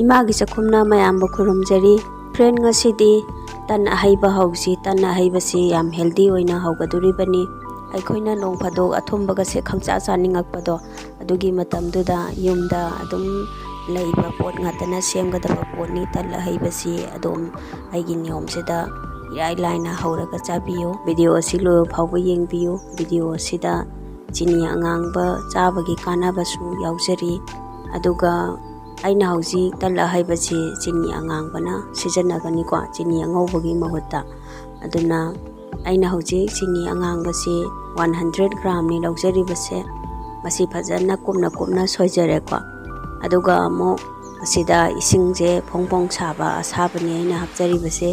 Imangi चखुमना मयाम खुरुमजरी friend ngasidi tan ahaiba hausi tan ahaibasi yam healthy oina haugaduribani aikoina nong phadok athumbaga se khangcha chaningakpado adugi matamduda yumda adum leiba pot ngatana semgadaba potni tan ahaibasi adum aigi niyom seda irai laina hauraga chabiyo video asi lo phawba yengbiyo video asida chini angangba chabagi kanabasu yaujari aduga aina hauji tala haibasi chini angangbana sijanagani ko chini angobagi mahutta aduna aina hauji chini angangbasi 100 gram ni laujari base masi phajana kumna soijare ko aduga mo asida isingje phongphong saba asabani aina hapjari base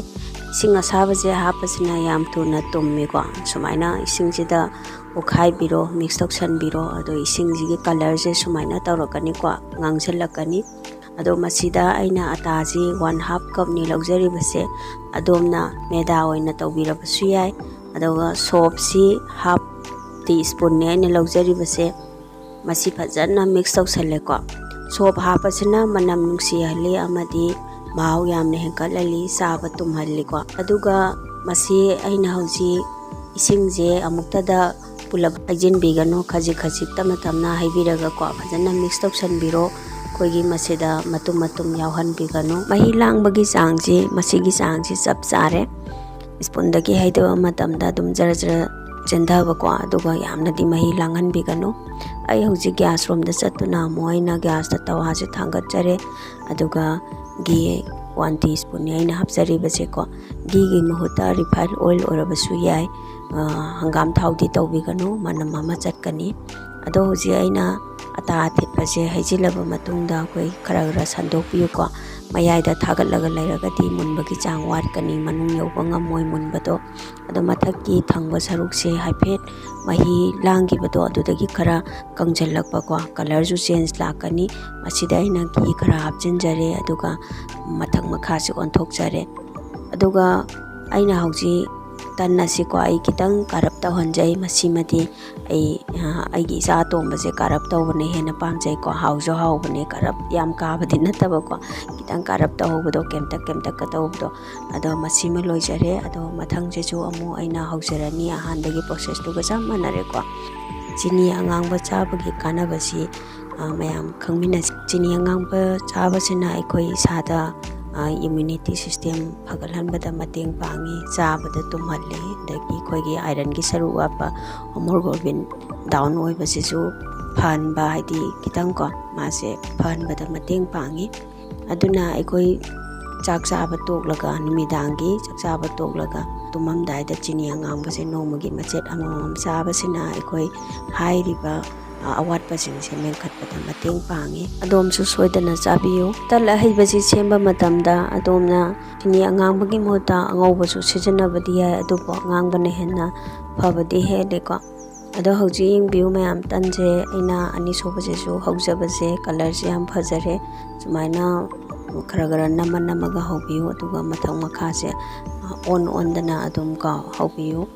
ising asaba je hapasina yam tuna tummi ko sumaina isingjida ukhai biro mix toxan biro ado isingji gi color je sumaina tawrakani ko ngangselakani ado masida aina ataji 1/2 cup ni laujari base adomna meda oina tawbira basu yai adoga soap si half teaspoon ne aina laujari base masi phajana mix tawsale ko soap hapasina manam nungsi hali amadi mau yamne henkalali saba tumhalli ko aduga masi aina hauji isingje amuktada pulab ajin bigano khaji tamna haibiraga ko phajana mix tawsan biro koigi masida matum yauhan bigano mahi langbagi changji masigi changji chap chare spoon dagi haidaba matamda dum jara chendaba ko aduga yamna di mahi langan bigano ai hauji gas room da chatuna moina gas ta tawa je thangat jare aduga gi 1 teaspoon aina hapjari base ko gi mahuta refined oil orabasu yai hangam thaudi tawbigano manam ama chatkani ado hauji aina ata thipase haijilaba matungda koi khara sandokpiyu ko mayai da thagatlaga lairagadi munbagi chang watkani manung yoba ngamoi munbado ado mathakki thangba sarukse haiphet mahi langi bado adudagi khara kangjallakpa ko color ju change lakani masida ina ki khara hapjinjare aduga mathak makha se onthok jare aduga aina hauji tanna si ko ai kitang karap ta honjai masimadi ai gi sa tomba se karap ta bone hena pamjai ko haujo hau bone karap yam ka badi nataba ko kitang karap ta hobodo kemta ka tawdo ado masima loijare ado mathang je ju amu aina haujarani ahandagi process tu ga samanare ko chini angangba chabagi kanabasi mayam khangmina chini angangba chabasina aikoi sada immunity system phagalhanbada mateng pangi chabada tumhalli dagi khoigi iron gi saru apa hemoglobin down oibasisu phanba haidi kitang ko mase phanbada mateng pangi aduna aikoi chak chaba toklaga numidangi chak chaba toklaga tumamdai da chini angambase nomagi machet amamam chabasina aikoi hairiba awat pasing se mengkhatpata mateng pangi adom su soidana chabiyo tala haibasi semba matamda adomna chini angangbagi mota angaubasu sijanabadi ya adubo angangbane henna phabadi hele ko ado hauji yengbiu mayam tanje aina ani sobase su haujabase color se yam phajare sumaina khara namaga haubiyo aduga mathang makha se on dana adum ka haubiyo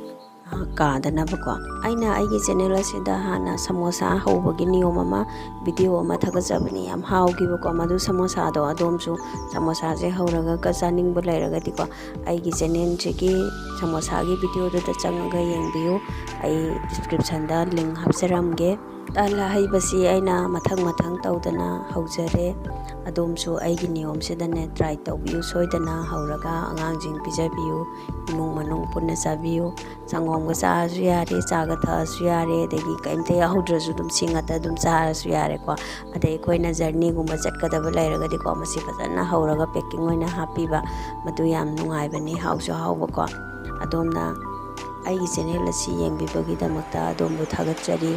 kadanabako aina aigi channel asida hana samosa hobagi niyom ama video ama thagajabani yam haugibo madu samosa do adomsu samosa je hauraga ka chaning bu lairaga diko aigi channel jegi samosa gi video do ta changaga yengbiyo ai description da link hapsaramge tala haibasi aina mathang tawdana haujare adomsu aigi niyom sedane try tawbiyu soidana hauraga angangjing pijabiyu imung manung punna chabiyu sangom ga chasu yare chaga thasu yare degi kaimte yahudраsu dum singata dum charasu yare ko adai koina journey gumba chatkadaba lairagadi ko masi fajana hauraga packing oina hapiba madu yam nungai bani hausu hauba ko adomna aigi channel asi yengbibagi damakta adombu thagatjari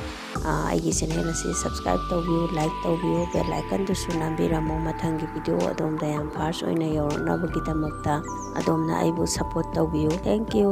aigi channel asi subscribe tawbiyu like tawbiyu bell icon du sunambiramo mathangi video adomda yam first oina yornabagi damakta adomna aibu support tawbiyu thank you